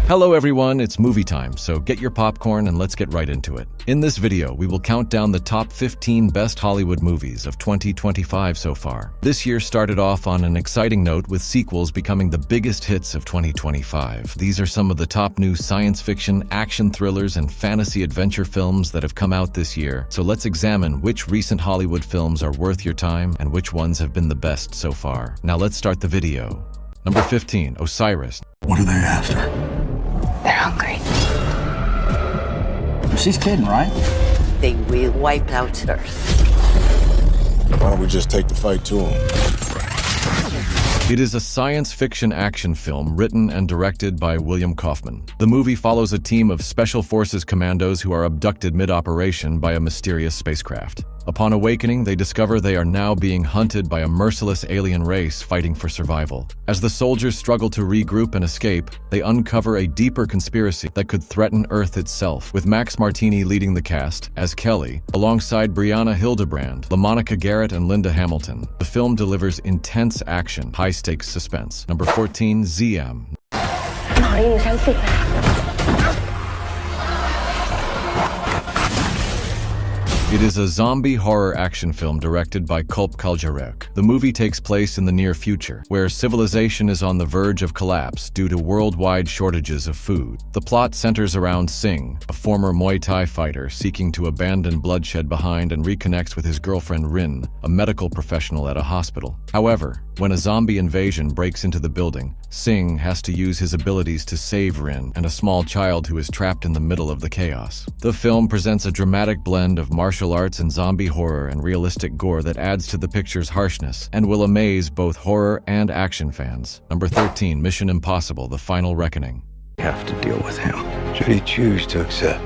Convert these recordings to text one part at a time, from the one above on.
Hello everyone, it's movie time, so get your popcorn and let's get right into it. In this video, we will count down the top 15 best Hollywood movies of 2025 so far. This year started off on an exciting note with sequels becoming the biggest hits of 2025. These are some of the top new science fiction, action thrillers, and fantasy adventure films that have come out this year. So let's examine which recent Hollywood films are worth your time and which ones have been the best so far. Now let's start the video. Number 15, Osiris. What are they after? They're hungry. She's kidding, right? They will wipe out Earth. Why don't we just take the fight to them? It is a science fiction action film written and directed by William Kaufman. The movie follows a team of Special Forces commandos who are abducted mid-operation by a mysterious spacecraft. Upon awakening, they discover they are now being hunted by a merciless alien race fighting for survival. As the soldiers struggle to regroup and escape, they uncover a deeper conspiracy that could threaten Earth itself, with Max Martini leading the cast as Kelly, alongside Brianna Hildebrand, LaMonica Garrett, and Linda Hamilton. The film delivers intense action, high-stakes suspense. Number 14, ZM. It is a zombie horror action film directed by Kulp Kaljarek. The movie takes place in the near future, where civilization is on the verge of collapse due to worldwide shortages of food. The plot centers around Singh, a former Muay Thai fighter seeking to abandon bloodshed behind and reconnects with his girlfriend Rin, a medical professional at a hospital. However, when a zombie invasion breaks into the building, Singh has to use his abilities to save Rin and a small child who is trapped in the middle of the chaos. The film presents a dramatic blend of martial arts and zombie horror and realistic gore that adds to the picture's harshness and will amaze both horror and action fans. Number 13, Mission Impossible: The Final Reckoning. You have to deal with him. Should he choose to accept?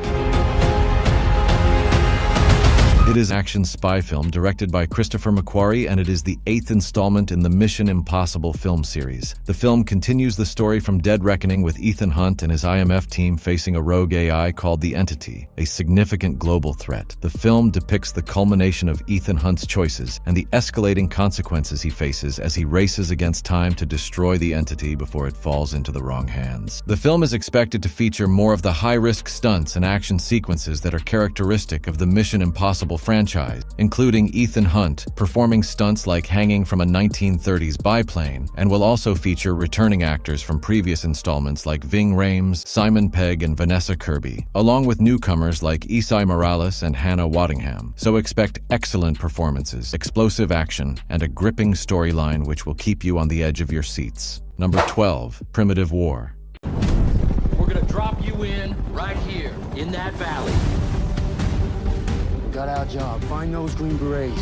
It is an action spy film directed by Christopher McQuarrie, and it is the 8th installment in the Mission Impossible film series. The film continues the story from Dead Reckoning, with Ethan Hunt and his IMF team facing a rogue AI called the Entity, a significant global threat. The film depicts the culmination of Ethan Hunt's choices and the escalating consequences he faces as he races against time to destroy the Entity before it falls into the wrong hands. The film is expected to feature more of the high-risk stunts and action sequences that are characteristic of the Mission Impossible franchise, including Ethan Hunt performing stunts like hanging from a 1930s biplane, and will also feature returning actors from previous installments like Ving Rhames, Simon Pegg, and Vanessa Kirby, along with newcomers like Esai Morales and Hannah Waddingham. So expect excellent performances, explosive action, and a gripping storyline which will keep you on the edge of your seats. Number 12, Primitive War. We're gonna drop you in right here, in that valley. Got our job. Find those Green Berets.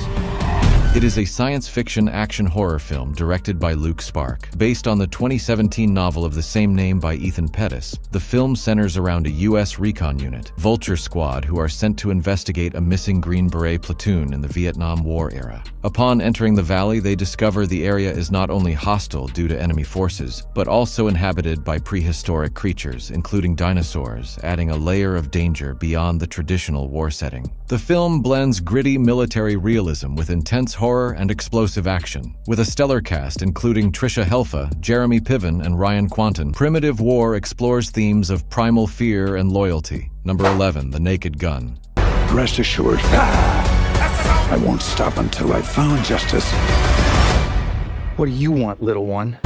It is a science fiction action horror film directed by Luke Spark. Based on the 2017 novel of the same name by Ethan Pettis, the film centers around a U.S. recon unit, Vulture Squad, who are sent to investigate a missing Green Beret platoon in the Vietnam War era. Upon entering the valley, they discover the area is not only hostile due to enemy forces, but also inhabited by prehistoric creatures, including dinosaurs, adding a layer of danger beyond the traditional war setting. The film blends gritty military realism with intense horror and explosive action. With a stellar cast including Trisha Helfer, Jeremy Piven, and Ryan Quanten, Primitive War explores themes of primal fear and loyalty. Number 11, The Naked Gun. Rest assured, I won't stop until I've found justice. What do you want, little one?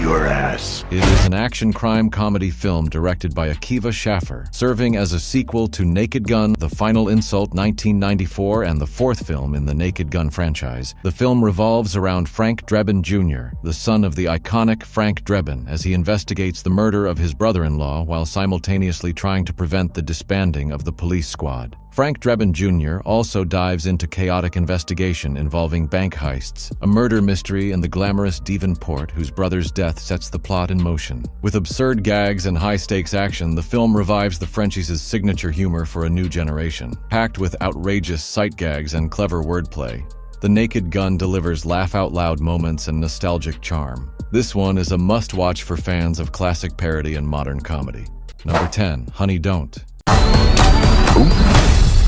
Your ass. It is an action crime comedy film directed by Akiva Schaffer, serving as a sequel to Naked Gun: The Final Insult 1994 and the fourth film in the Naked Gun franchise. The film revolves around Frank Drebin Jr., the son of the iconic Frank Drebin, as he investigates the murder of his brother-in-law while simultaneously trying to prevent the disbanding of the police squad. Frank Drebin Jr. also dives into chaotic investigation involving bank heists, a murder mystery, and the glamorous Devonport, whose brother's death sets the plot in motion. With absurd gags and high-stakes action, the film revives the franchise's signature humor for a new generation. Packed with outrageous sight gags and clever wordplay, The Naked Gun delivers laugh-out-loud moments and nostalgic charm. This one is a must-watch for fans of classic parody and modern comedy. Number 10, Honey Don't.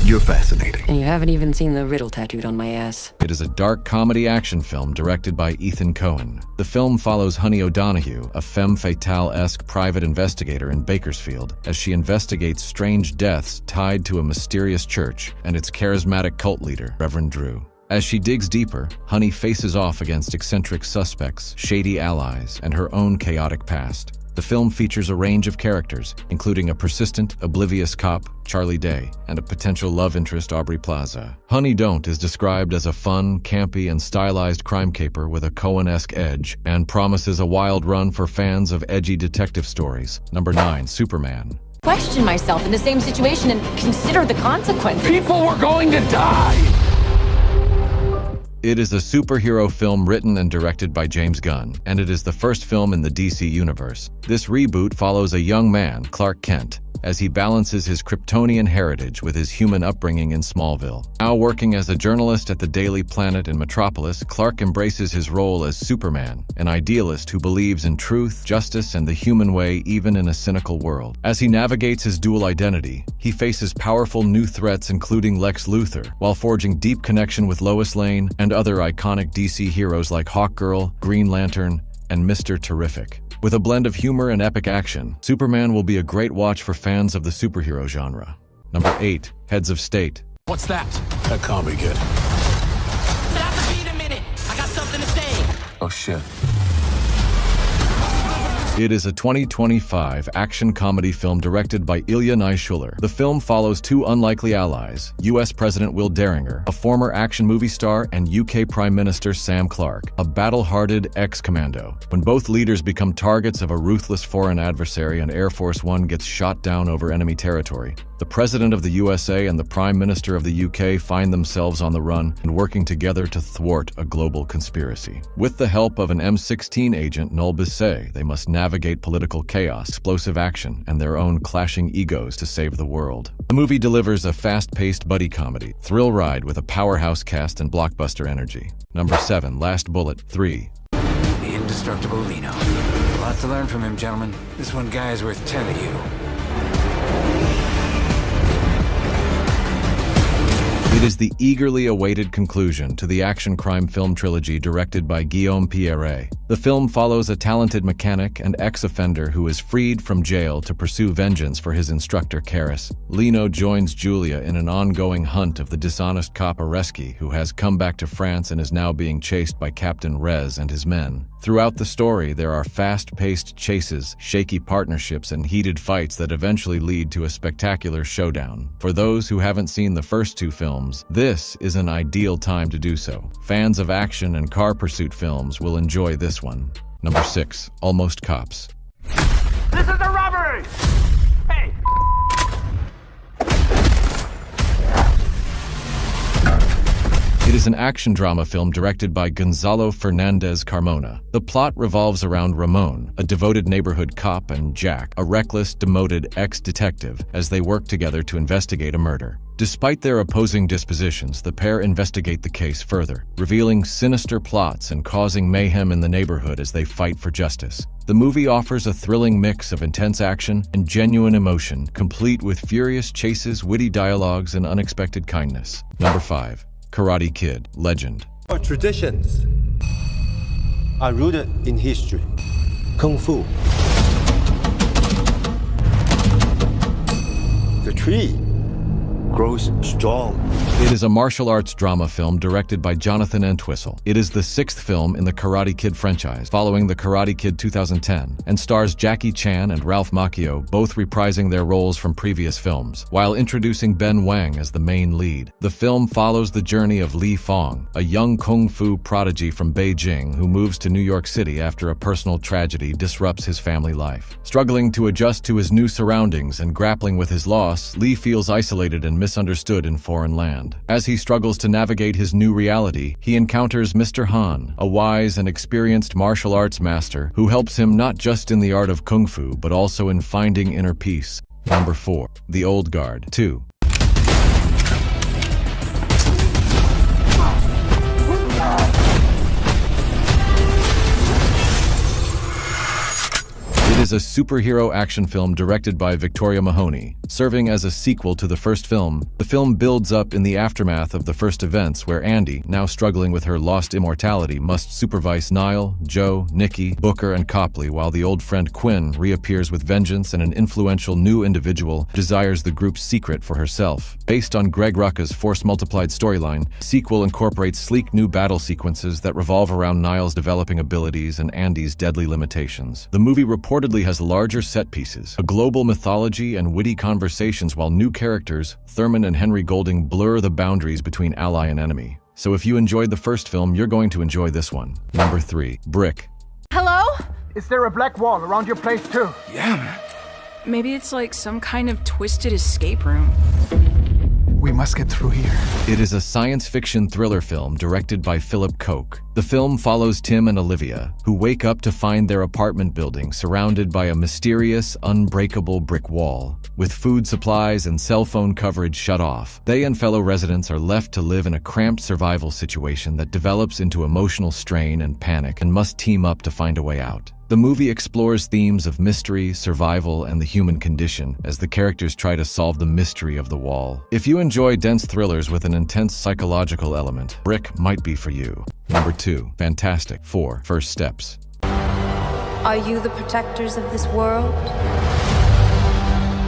You're fascinating. And you haven't even seen the riddle tattooed on my ass. It is a dark comedy action film directed by Ethan Coen. The film follows Honey O'Donoghue, a femme fatale-esque private investigator in Bakersfield, as she investigates strange deaths tied to a mysterious church and its charismatic cult leader, Reverend Drew. As she digs deeper, Honey faces off against eccentric suspects, shady allies, and her own chaotic past. The film features a range of characters, including a persistent, oblivious cop, Charlie Day, and a potential love interest, Aubrey Plaza. Honey Don't is described as a fun, campy, and stylized crime caper with a Coen-esque edge, and promises a wild run for fans of edgy detective stories. Number 9, Superman. Question myself in the same situation and consider the consequences. People were going to die! It is a superhero film written and directed by James Gunn, and it is the first film in the DC universe. This reboot follows a young man, Clark Kent, as he balances his Kryptonian heritage with his human upbringing in Smallville. Now working as a journalist at the Daily Planet in Metropolis, Clark embraces his role as Superman, an idealist who believes in truth, justice, and the human way even in a cynical world. As he navigates his dual identity, he faces powerful new threats including Lex Luthor, while forging deep connection with Lois Lane and other iconic DC heroes like Hawkgirl, Green Lantern, and Mr. Terrific. With a blend of humor and epic action, Superman will be a great watch for fans of the superhero genre. Number 8, Heads of State. What's that? That can't be good. Stop the beat a minute! I got something to say! Oh, shit. It is a 2025 action comedy film directed by Ilya Naishuller. The film follows two unlikely allies, US President Will Derringer, a former action movie star, and UK Prime Minister Sam Clarke, a battle-hardened ex-commando. When both leaders become targets of a ruthless foreign adversary and Air Force One gets shot down over enemy territory, the President of the USA and the Prime Minister of the UK find themselves on the run and working together to thwart a global conspiracy. With the help of an M16 agent, Noel Bisset, they must navigate political chaos, explosive action, and their own clashing egos to save the world. The movie delivers a fast-paced buddy comedy, thrill ride with a powerhouse cast and blockbuster energy. Number 7, Last Bullet 3. The indestructible Lino. A lot to learn from him, gentlemen. This one guy is worth 10 of you. It is the eagerly awaited conclusion to the action crime film trilogy directed by Guillaume Pierret. The film follows a talented mechanic and ex-offender who is freed from jail to pursue vengeance for his instructor Karis. Lino joins Julia in an ongoing hunt of the dishonest cop Areski, who has come back to France and is now being chased by Captain Rez and his men. Throughout the story, there are fast-paced chases, shaky partnerships, and heated fights that eventually lead to a spectacular showdown. For those who haven't seen the first two films, this is an ideal time to do so. Fans of action and car pursuit films will enjoy this one. Number 6, Almost Cops. This is a robbery! Hey! It is an action drama film directed by Gonzalo Fernandez Carmona. The plot revolves around Ramon, a devoted neighborhood cop, and Jack, a reckless, demoted ex-detective, as they work together to investigate a murder. Despite their opposing dispositions, the pair investigate the case further, revealing sinister plots and causing mayhem in the neighborhood as they fight for justice. The movie offers a thrilling mix of intense action and genuine emotion, complete with furious chases, witty dialogues, and unexpected kindness. Number 5, Karate Kid: Legend. Our traditions are rooted in history. Kung Fu. The tree grows strong. It is a martial arts drama film directed by Jonathan Entwistle. It is the 6th film in the Karate Kid franchise, following the Karate Kid 2010, and stars Jackie Chan and Ralph Macchio, both reprising their roles from previous films, while introducing Ben Wang as the main lead. The film follows the journey of Li Fong, a young kung fu prodigy from Beijing who moves to New York City after a personal tragedy disrupts his family life. Struggling to adjust to his new surroundings and grappling with his loss, Li feels isolated and misunderstood in foreign land. As he struggles to navigate his new reality, he encounters Mr. Han, a wise and experienced martial arts master who helps him not just in the art of kung fu, but also in finding inner peace. Number 4, The Old Guard 2. It is a superhero action film directed by Victoria Mahoney. Serving as a sequel to the first film, the film builds up in the aftermath of the first events where Andy, now struggling with her lost immortality, must supervise Niall, Joe, Nikki, Booker, and Copley, while the old friend Quinn reappears with vengeance and an influential new individual desires the group's secret for herself. Based on Greg Rucka's Force-multiplied storyline, sequel incorporates sleek new battle sequences that revolve around Niall's developing abilities and Andy's deadly limitations. The movie reportedly has larger set pieces, a global mythology, and witty conversations, while new characters, Thurman and Henry Golding, blur the boundaries between ally and enemy. So if you enjoyed the first film, you're going to enjoy this one. Number 3. Brick. Hello? Is there a black wall around your place too? Yeah, man. Maybe it's like some kind of twisted escape room. We must get through here. It is a science fiction thriller film directed by Philip Koch. The film follows Tim and Olivia, who wake up to find their apartment building surrounded by a mysterious, unbreakable brick wall. With food supplies and cell phone coverage shut off, they and fellow residents are left to live in a cramped survival situation that develops into emotional strain and panic, and must team up to find a way out. The movie explores themes of mystery, survival, and the human condition as the characters try to solve the mystery of the wall. If you enjoy dense thrillers with an intense psychological element, Brick might be for you. Number 2. Fantastic Four: First Steps. Are you the protectors of this world?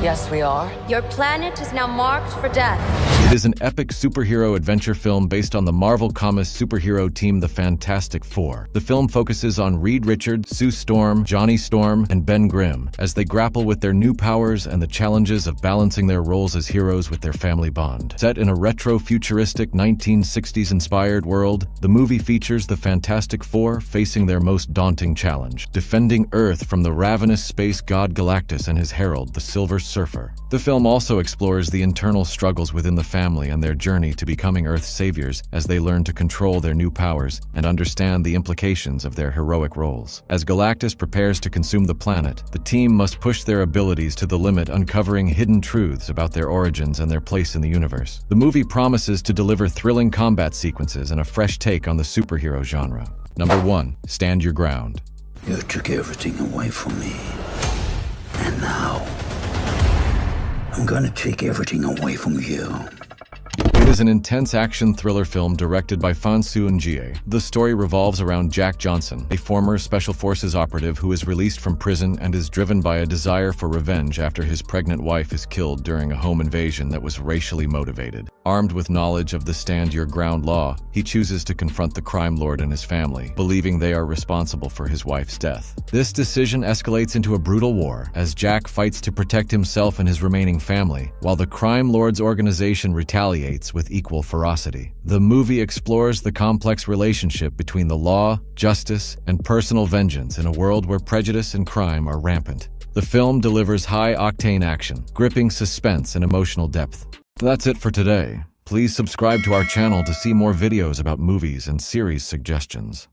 Yes, we are. Your planet is now marked for death. It is an epic superhero adventure film based on the Marvel Comics superhero team the Fantastic Four. The film focuses on Reed Richards, Sue Storm, Johnny Storm, and Ben Grimm as they grapple with their new powers and the challenges of balancing their roles as heroes with their family bond. Set in a retro-futuristic 1960s-inspired world, the movie features the Fantastic Four facing their most daunting challenge: defending Earth from the ravenous space god Galactus and his herald, the Silver Surfer. The film also explores the internal struggles within the family and their journey to becoming Earth's saviors as they learn to control their new powers and understand the implications of their heroic roles. As Galactus prepares to consume the planet, the team must push their abilities to the limit, uncovering hidden truths about their origins and their place in the universe. The movie promises to deliver thrilling combat sequences and a fresh take on the superhero genre. Number 1. Stand Your Ground. You took everything away from me. And now, I'm gonna take everything away from you. It is an intense action thriller film directed by Fansu Njie. The story revolves around Jack Johnson, a former Special Forces operative who is released from prison and is driven by a desire for revenge after his pregnant wife is killed during a home invasion that was racially motivated. Armed with knowledge of the Stand Your Ground law, he chooses to confront the crime lord and his family, believing they are responsible for his wife's death. This decision escalates into a brutal war as Jack fights to protect himself and his remaining family, while the crime lord's organization retaliates with equal ferocity. The movie explores the complex relationship between the law, justice, and personal vengeance in a world where prejudice and crime are rampant. The film delivers high-octane action, gripping suspense and emotional depth. That's it for today. Please subscribe to our channel to see more videos about movies and series suggestions.